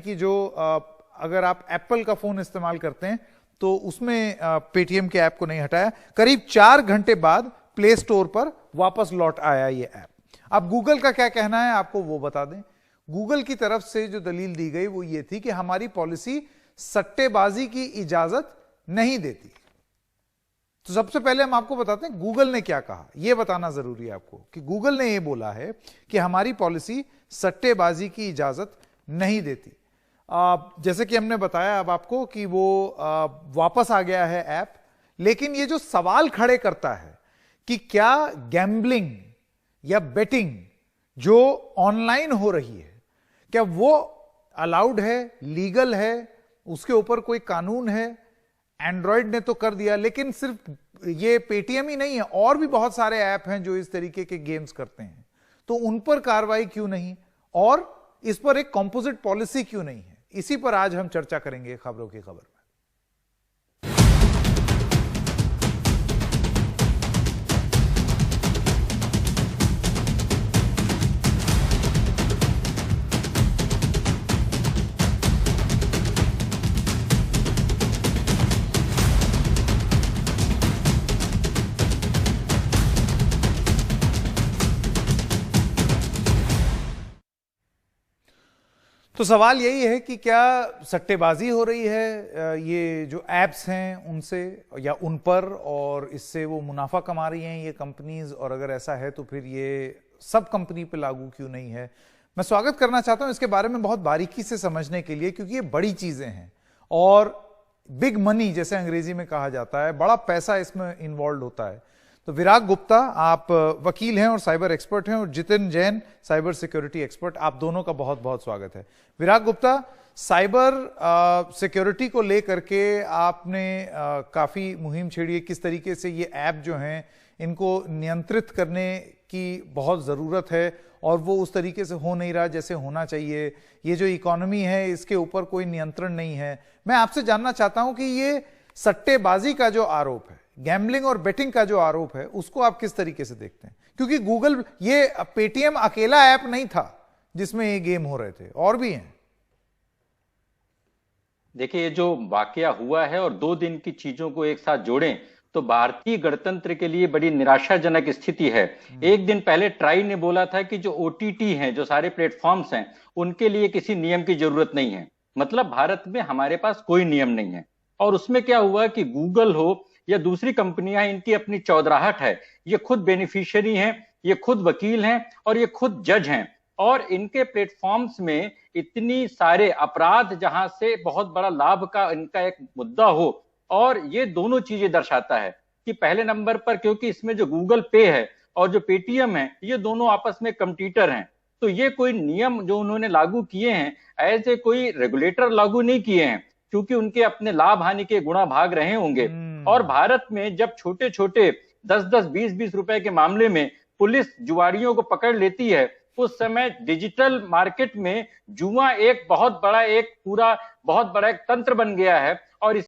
कि जो अगर आप एप्पल का फोन इस्तेमाल करते हैं तो उसमें पेटीएम के ऐप को नहीं हटाया। करीब 4 घंटे बाद प्ले स्टोर पर वापस लौट आया ये ऐप। अब गूगल का क्या कहना है आपको वो बता दें। गूगल की तरफ से जो दलील दी गई वो ये थी कि हमारी पॉलिसी सट्टेबाजी की इजाजत नहीं देती। तो सबसे पहले हम आपको बताते हैं गूगल ने क्या कहा, यह बताना जरूरी है आपको कि गूगल ने यह बोला है कि हमारी पॉलिसी सट्टेबाजी की इजाजत नहीं देती। जैसे कि हमने बताया अब आपको कि वो वापस आ गया है ऐप, लेकिन ये जो सवाल खड़े करता है कि क्या गैम्बलिंग या बेटिंग जो ऑनलाइन हो रही है क्या वो अलाउड है, लीगल है, उसके ऊपर कोई कानून है। एंड्रॉयड ने तो कर दिया, लेकिन सिर्फ ये पेटीएम ही नहीं है, और भी बहुत सारे ऐप हैं जो इस तरीके के गेम्स करते हैं। तो उन पर कार्रवाई क्यों नहीं और इस पर एक कंपोजिट पॉलिसी क्यों नहीं है, इसी पर आज हम चर्चा करेंगे खबरों की खबर में। तो सवाल यही है कि क्या सट्टेबाजी हो रही है ये जो एप्स हैं उनसे या उन पर, और इससे वो मुनाफा कमा रही हैं ये कंपनीज, और अगर ऐसा है तो फिर ये सब कंपनी पे लागू क्यों नहीं है। मैं स्वागत करना चाहता हूं इसके बारे में बहुत बारीकी से समझने के लिए, क्योंकि ये बड़ी चीजें हैं और बिग मनी जैसे अंग्रेजी में कहा जाता है, बड़ा पैसा इसमें इन्वॉल्व होता है। तो विराग गुप्ता आप वकील हैं और साइबर एक्सपर्ट हैं, और Jitin Jain cyber security expert, आप दोनों का बहुत बहुत स्वागत है। विराग गुप्ता, साइबर सिक्योरिटी को लेकर के आपने काफी मुहिम छेड़ी है, किस तरीके से ये ऐप जो हैं इनको नियंत्रित करने की बहुत जरूरत है और वो उस तरीके से हो नहीं रहा जैसे होना चाहिए। ये जो इकोनॉमी है इसके ऊपर कोई नियंत्रण नहीं है। मैं आपसे जानना चाहता हूं कि ये सट्टेबाजी का जो आरोप है, गैम्बलिंग और बेटिंग का जो आरोप है, उसको आप किस तरीके से देखते हैं? क्योंकि गूगल, ये पेटीएम अकेला ऐप नहीं था जिसमें ये गेम हो रहे थे, और भी हैं। देखिए, ये जो वाकया हुआ है और 2 दिन की चीजों को एक साथ जोड़ें तो भारतीय गणतंत्र के लिए बड़ी निराशाजनक स्थिति है। एक दिन पहले ट्राई ने बोला था कि जो ओटीटी हैं, जो सारे प्लेटफॉर्म्स हैं, उनके लिए किसी नियम की जरूरत नहीं है। मतलब भारत में हमारे पास कोई नियम नहीं है। और उसमें क्या हुआ कि गूगल हो या दूसरी कंपनियां, इनकी अपनी चौधराहट है। ये खुद बेनिफिशियरी हैं, ये खुद वकील हैं और ये खुद जज हैं। और इनके प्लेटफॉर्म्स में इतनी सारे अपराध, जहां से बहुत बड़ा लाभ का इनका एक मुद्दा हो। और ये दोनों चीजें दर्शाता है कि पहले नंबर पर, क्योंकि इसमें जो गूगल पे है और जो पेटीएम है, ये दोनों आपस में कंपटीटर हैं। तो ये कोई नियम जो उन्होंने लागू किए हैं, ऐसे कोई रेगुलेटर लागू नहीं किए हैं, क्योंकि उनके अपने लाभ हानि के गुणा भाग रहे होंगे। और भारत में जब छोटे छोटे 10-10, 20-20 रुपए के मामले में पुलिस जुआरियों को पकड़ लेती है, उस समय डिजिटल मार्केट में जुआ एक बहुत बड़ा एक तंत्र बन गया है। और